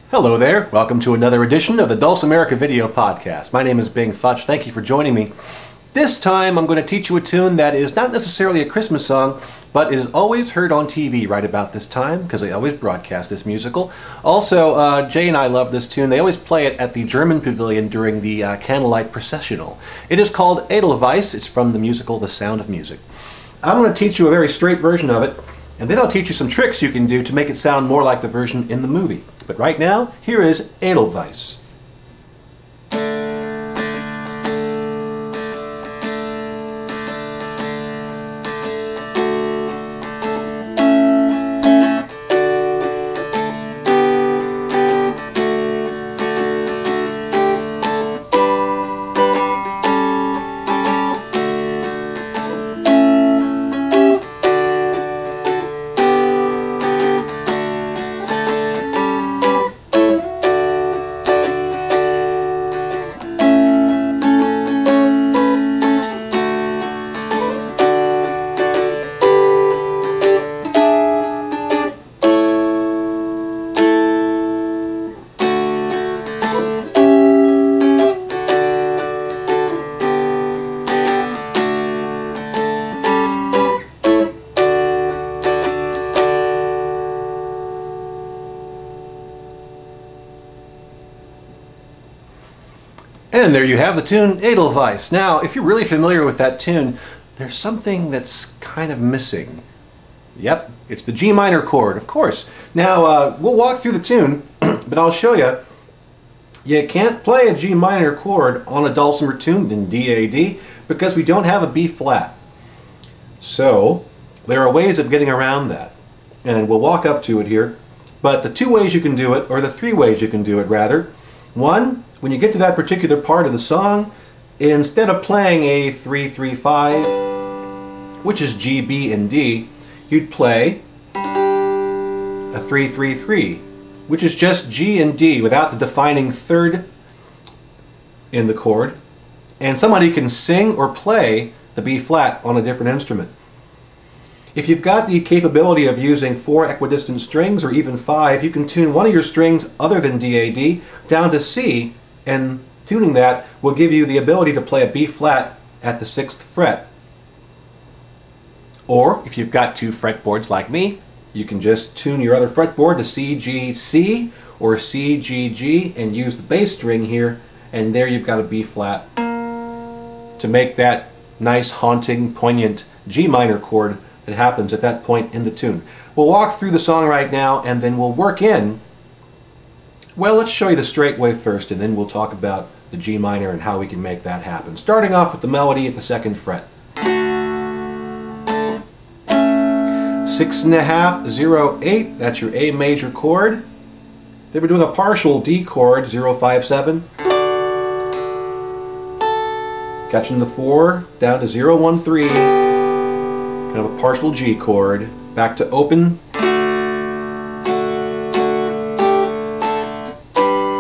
Hello there, welcome to another edition of the Dulcimerica video podcast. My name is Futch. Thank you for joining me. This time I'm going to teach you a tune that is not necessarily a Christmas song, but it is always heard on TV right about this time because they always broadcast this musical. Also, Jay and I love this tune. They always play it at the German pavilion during the Candlelight Processional. It is called Edelweiss. It's from the musical The Sound of Music. I'm going to teach you a very straight version of it, and then I'll teach you some tricks you can do to make it sound more like the version in the movie. But right now, here is Edelweiss. And there you have the tune Edelweiss. Now, if you're really familiar with that tune, there's something that's kind of missing. Yep, it's the G minor chord, of course. Now, we'll walk through the tune, but I'll show you. You can't play a G minor chord on a Dulcimer tune in DAD because we don't have a B flat. So, there are ways of getting around that. And we'll walk up to it here. But the two ways you can do it, or the three ways you can do it rather. One, when you get to that particular part of the song, instead of playing a 3-3-5, which is G, B, and D, you'd play a 3-3-3, which is just G and D without the defining third in the chord. And somebody can sing or play the B flat on a different instrument. If you've got the capability of using 4 equidistant strings, or even 5, you can tune one of your strings other than DAD down to C, and tuning that will give you the ability to play a B flat at the 6th fret. Or, if you've got 2 fretboards like me, you can just tune your other fretboard to C, G, C, or C, G, G, and use the bass string here, and there you've got a B flat to make that nice, haunting, poignant G minor chord that happens at that point in the tune. We'll walk through the song right now, and then we'll work in. Well, let's show you the straight way first, and then we'll talk about the G minor and how we can make that happen. Starting off with the melody at the 2nd fret. 6.5-0-8, that's your A major chord. Then we're doing a partial D chord, 0-5-7. Catching the 4, down to 0-1-3. Kind of a partial G chord. Back to open.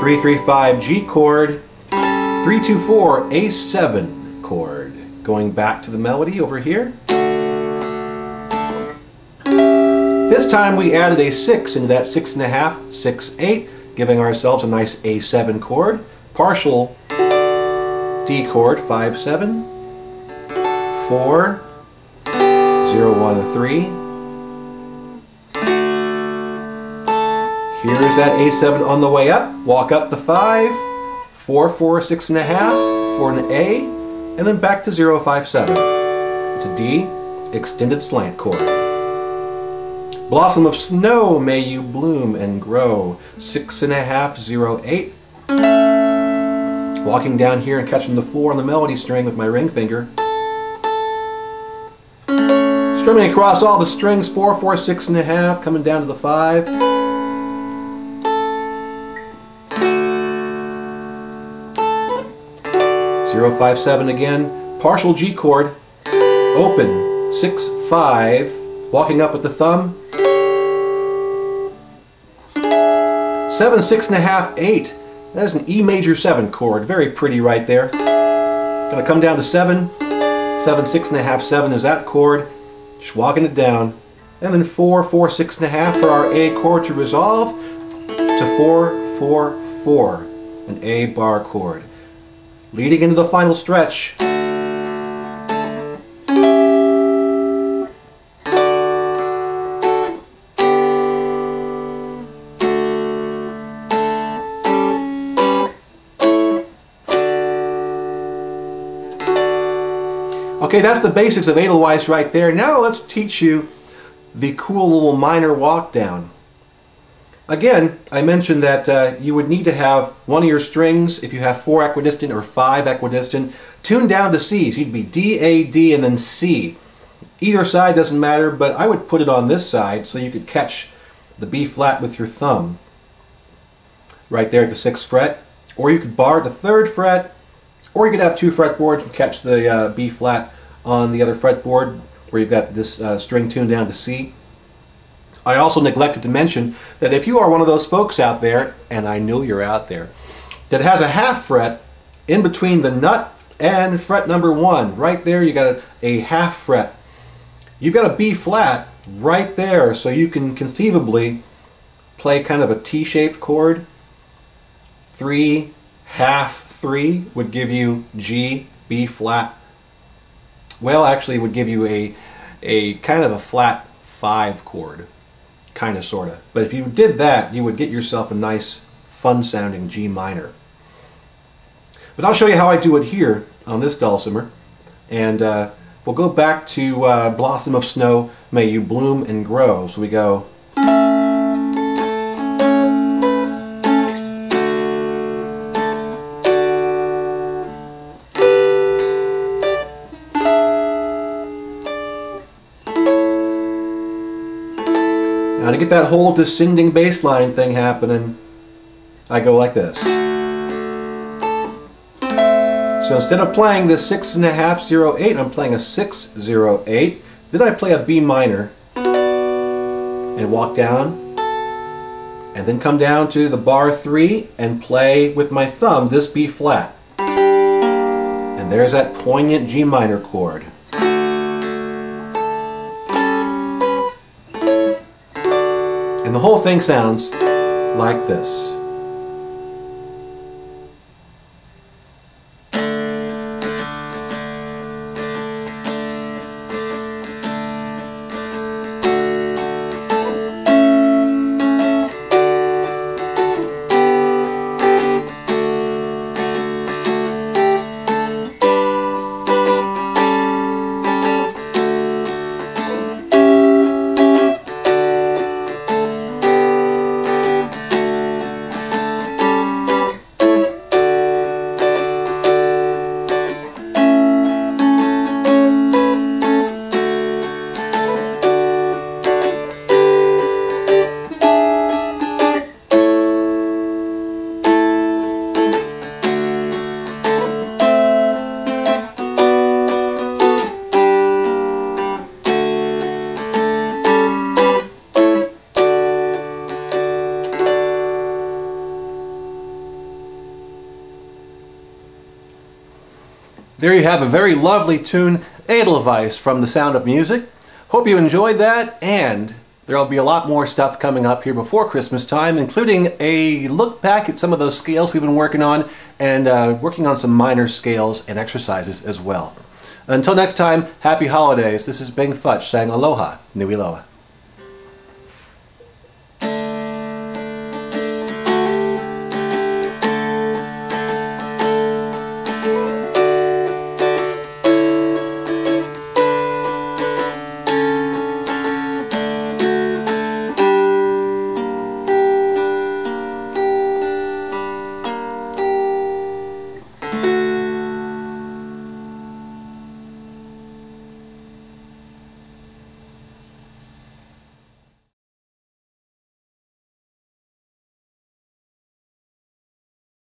3-3-5 G chord. 3-2-4 A7 chord. Going back to the melody over here. This time we added a 6 into that 6.5, 6-8, giving ourselves a nice A7 chord. Partial D chord, 5-7. 4. 0-1-3. Here's that A7 on the way up. Walk up the 5, 4-4, 6.5 for an A, and then back to 0-5-7. It's a D, extended slant chord. Blossom of snow, may you bloom and grow. 6.5-0-8. Walking down here and catching the 4 on the melody string with my ring finger. Strumming across all the strings, 4-4, 6.5, coming down to the 5. 0-5-7 again, partial G chord, open, 6-5, walking up with the thumb. 7, 6.5, 8. That is an E major 7 chord, very pretty right there. Gonna come down to 7, 7, 6.5, 7 is that chord. Just walking it down. And then 4, 4, 6.5 for our A chord to resolve. to 4, 4, 4, an A bar chord. Leading into the final stretch. Okay, that's the basics of Edelweiss right there. Now let's teach you the cool little minor walk down. Again, I mentioned that you would need to have one of your strings, if you have 4 equidistant or 5 equidistant, tuned down to C. So you'd be D, A, D, and then C. Either side doesn't matter, but I would put it on this side so you could catch the B flat with your thumb. Right there at the 6th fret. Or you could bar at the 3rd fret, or you could have 2 fretboards and catch the B flat on the other fretboard where you've got this string tuned down to C. I also neglected to mention that if you are one of those folks out there, and I know you're out there, that has a half fret in between the nut and fret number 1, right there you got a half fret. You've got a B flat right there, so you can conceivably play kind of a T-shaped chord. 3, half 3 would give you G, B flat. Well, actually it would give you a kind of a flat 5 chord. Kind of, sort of. But if you did that, you would get yourself a nice, fun-sounding G minor. But I'll show you how I do it here on this dulcimer. And we'll go back to Blossom of Snow, May You Bloom and Grow. So we go... Now to get that whole descending bass line thing happening, I go like this. So instead of playing this 6.508, I'm playing a 608. Then I play a B minor and walk down, and then come down to the bar 3 and play with my thumb this B flat. And there's that poignant G minor chord. And the whole thing sounds like this. There you have a very lovely tune, Edelweiss, from The Sound of Music. Hope you enjoyed that, and there'll be a lot more stuff coming up here before Christmas time, including a look back at some of those scales we've been working on, and working on some minor scales and exercises as well. Until next time, happy holidays. This is Bing Futch saying aloha, nui loa.